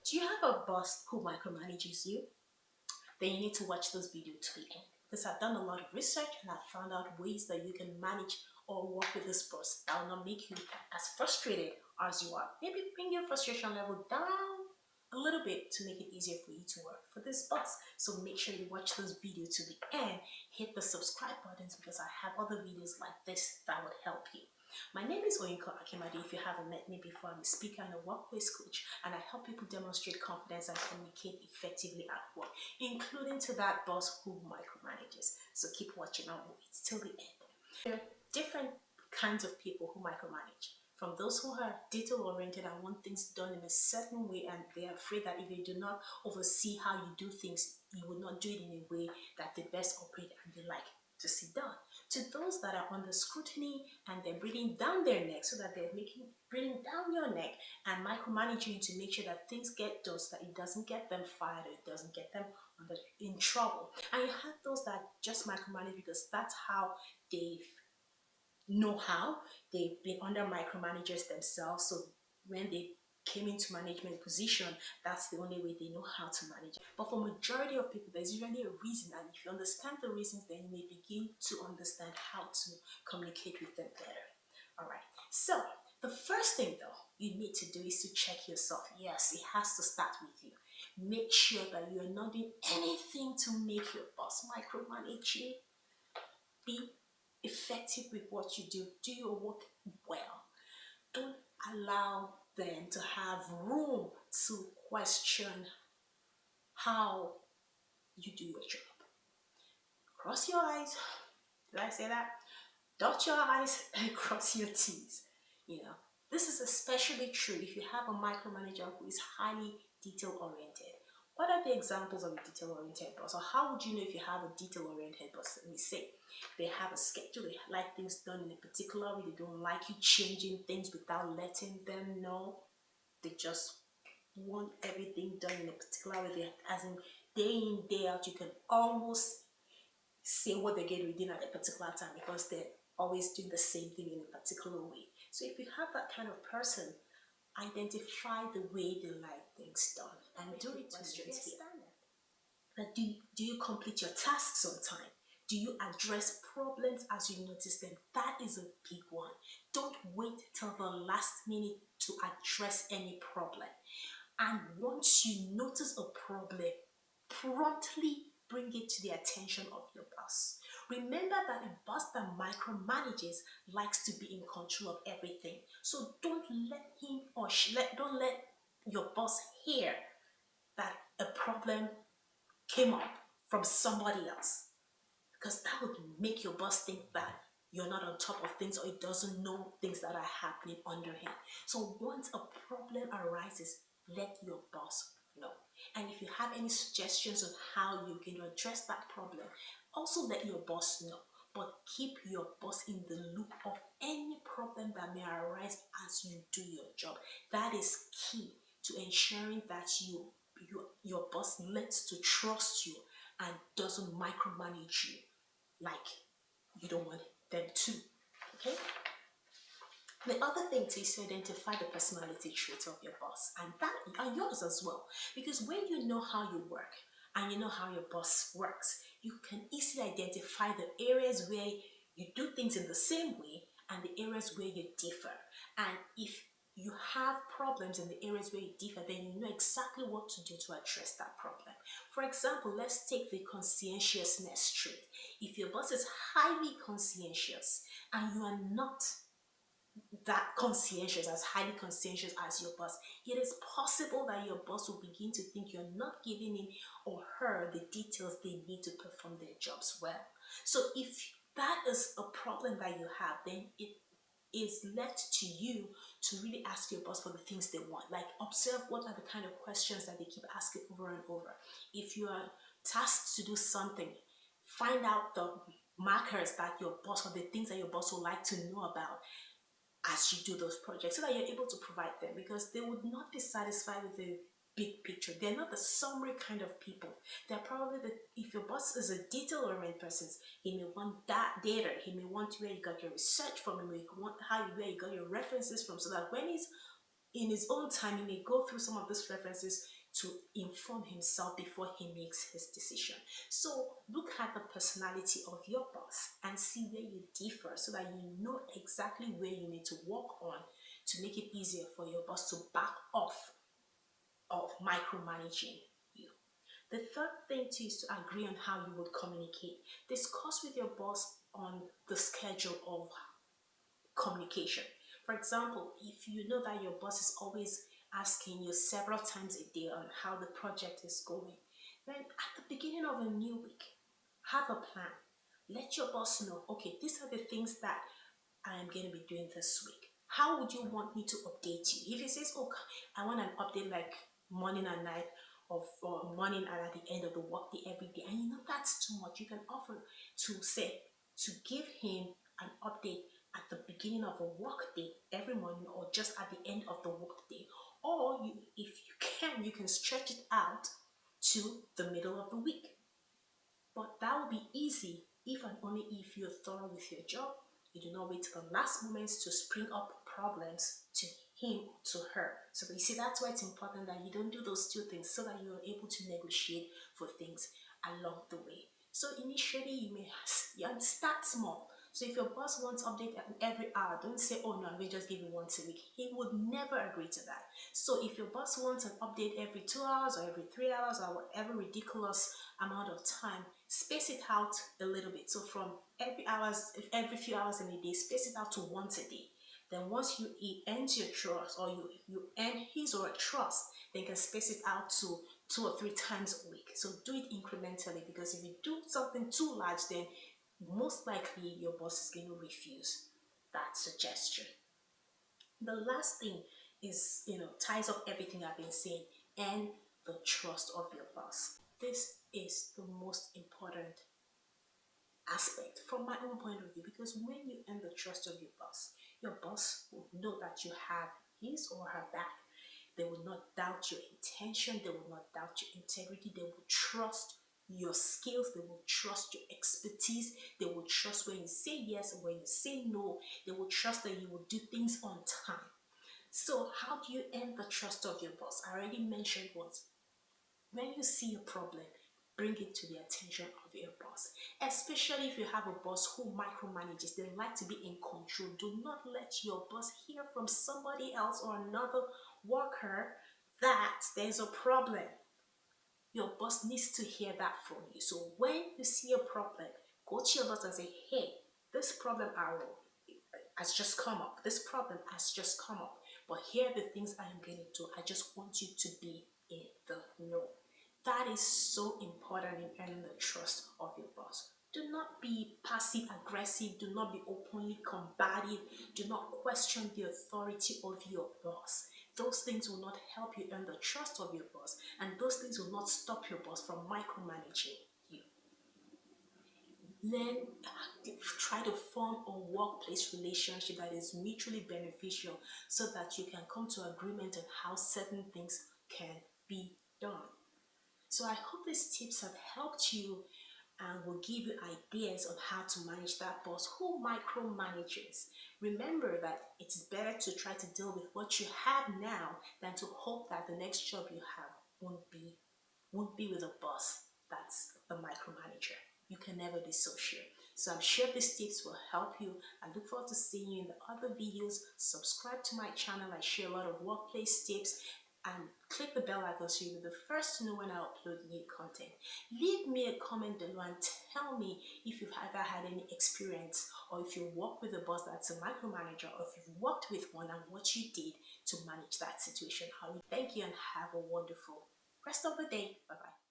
Do you have a boss who micromanages you? Then you need to watch this video to the end because I've done a lot of research and I've found out ways that you can manage or work with this boss that will not make you as frustrated as you are. Maybe bring your frustration level down a little bit to make it easier for you to work for this boss. So make sure you watch this video to the end. Hit the subscribe buttons because I have other videos like this that would help you. My name is Oyinka Akimade. If you haven't met me before, I'm a speaker and a workplace coach, and I help people demonstrate confidence and communicate effectively at work, including to that boss who micromanages. So keep watching and wait till the end. There are different kinds of people who micromanage. From those who are detail-oriented and want things done in a certain way, and they are afraid that if they do not oversee how you do things, you will not do it in a way that they best operate and they like to see done. To those that are under scrutiny and they're breathing down their neck, so that they're breathing down your neck and micromanaging to make sure that things get done, so that it doesn't get them fired or it doesn't get them in trouble. And you have those that just micromanage because that's how they know how. They've been under micromanagers themselves, so when they came into management position, that's the only way they know how to manage. But for majority of people, there's usually a reason, and if you understand the reasons, then you may begin to understand how to communicate with them better. All right, so the first thing though you need to do is to check yourself. Yes, it has to start with you. Make sure that you are not doing anything to make your boss micromanage you. Be effective with what you do. Do your work well. Don't allow them to have room to question how you do your job. Cross your eyes. Did I say that? Dot your I's and cross your T's. You know, this is especially true if you have a micromanager who is highly detail oriented. What are the examples of a detail oriented boss? Or how would you know if you have a detail oriented boss? Let me say they have a schedule, they like things done in a particular way, they don't like you changing things without letting them know. They just want everything done in a particular way. They, as in day in, day out, you can almost say what they're getting within at a particular time because they're always doing the same thing in a particular way. So if you have that kind of person, identify the way they like things done and do it to their standard. But do you complete your tasks on time? Do you address problems as you notice them? That is a big one. Don't wait till the last minute to address any problem. And once you notice a problem, promptly bring it to the attention of your boss. Remember that a boss that micromanages likes to be in control of everything. So don't let him or don't let your boss hear that a problem came up from somebody else, because that would make your boss think that you're not on top of things or he doesn't know things that are happening under him. So once a problem arises, let your boss know. And if you have any suggestions on how you can address that problem, also let your boss know. But keep your boss in the loop of any problem that may arise as you do your job. That is key to ensuring that your boss learns to trust you and doesn't micromanage you like you don't want them to. Okay? The other thing is to identify the personality traits of your boss and that are yours as well. Because when you know how you work and you know how your boss works, you can easily identify the areas where you do things in the same way and the areas where you differ. And if you have problems in the areas where you differ, then you know exactly what to do to address that problem. For example, let's take the conscientiousness trait. If your boss is highly conscientious and you are not that conscientious, as highly conscientious as your boss, it is possible that your boss will begin to think you're not giving him or her the details they need to perform their jobs well. So if that is a problem that you have, then it is left to you to really ask your boss for the things they want. Like observe what are the kind of questions that they keep asking over and over. If you are tasked to do something, find out the markers that your boss or the things that your boss would like to know about as you do those projects so that you're able to provide them, because they would not be satisfied with the big picture. They're not the summary kind of people. They're probably if your boss is a detail-oriented person, he may want that data. He may want where you got your research from. He may want where you got your references from, so that when he's in his own time, he may go through some of these references to inform himself before he makes his decision. So look at the personality of your boss and see where you differ so that you know exactly where you need to work on to make it easier for your boss to back off of micromanaging you. The third thing too is to agree on how you would communicate. Discuss with your boss on the schedule of communication. For example, if you know that your boss is always asking you several times a day on how the project is going, then at the beginning of a new week, have a plan. Let your boss know, okay, these are the things that I am going to be doing this week. How would you want me to update you? If he says, oh, I want an update like morning and night, of morning and at the end of the workday every day, and you know that's too much, you can offer to say, to give him an update at the beginning of a workday every morning or just at the end of the workday. Or you, if you can stretch it out to the middle of the week. But that will be easy if and only if you're thorough with your job. You do not wait till the last moments to spring up problems to him or to her. So you see, that's why it's important that you don't do those two things so that you're able to negotiate for things along the way. So initially, you may start small. So if your boss wants update every hour, don't say, oh no, I'm going to just give you once a week. He would never agree to that. So if your boss wants an update every 2 hours or every 3 hours or whatever ridiculous amount of time, space it out a little bit. So from every few hours in a day, space it out to once a day. Then once he earns your trust, or you earn his or her trust, then you can space it out to 2 or 3 times a week. So do it incrementally, because if you do something too large, then most likely your boss is going to refuse that suggestion. The last thing is, ties up everything I've been saying, and the trust of your boss. This is the most important aspect from my own point of view, because when you earn the trust of your boss will know that you have his or her back. They will not doubt your intention, they will not doubt your integrity, they will trust your skills, they will trust your expertise, they will trust when you say yes and when you say no, they will trust that you will do things on time. So how do you earn the trust of your boss? I already mentioned once. When you see a problem, bring it to the attention of your boss. Especially if you have a boss who micromanages, they like to be in control. Do not let your boss hear from somebody else or another worker that there's a problem. Your boss needs to hear that from you. So when you see a problem, go to your boss and say, hey, this problem has just come up. This problem has just come up. But here are the things I am going to do. I just want you to be in the know. That is so important in earning the trust of your boss. Do not be passive aggressive. Do not be openly combative. Do not question the authority of your boss. Those things will not help you earn the trust of your boss, and those things will not stop your boss from micromanaging you. Then try to form a workplace relationship that is mutually beneficial so that you can come to agreement on how certain things can be done. So I hope these tips have helped you and will give you ideas on how to manage that boss who micromanages. Remember that it is better to try to deal with what you have now than to hope that the next job you have won't be with a boss that's a micromanager. You can never be so sure. So I'm sure these tips will help you. I look forward to seeing you in the other videos. Subscribe to my channel. I share a lot of workplace tips, and click the bell icon so you'll be the first to know when I upload new content. Leave me a comment below and tell me if you've ever had any experience, or if you work with a boss that's a micromanager, or if you've worked with one and what you did to manage that situation. Thank you and have a wonderful rest of the day. Bye bye.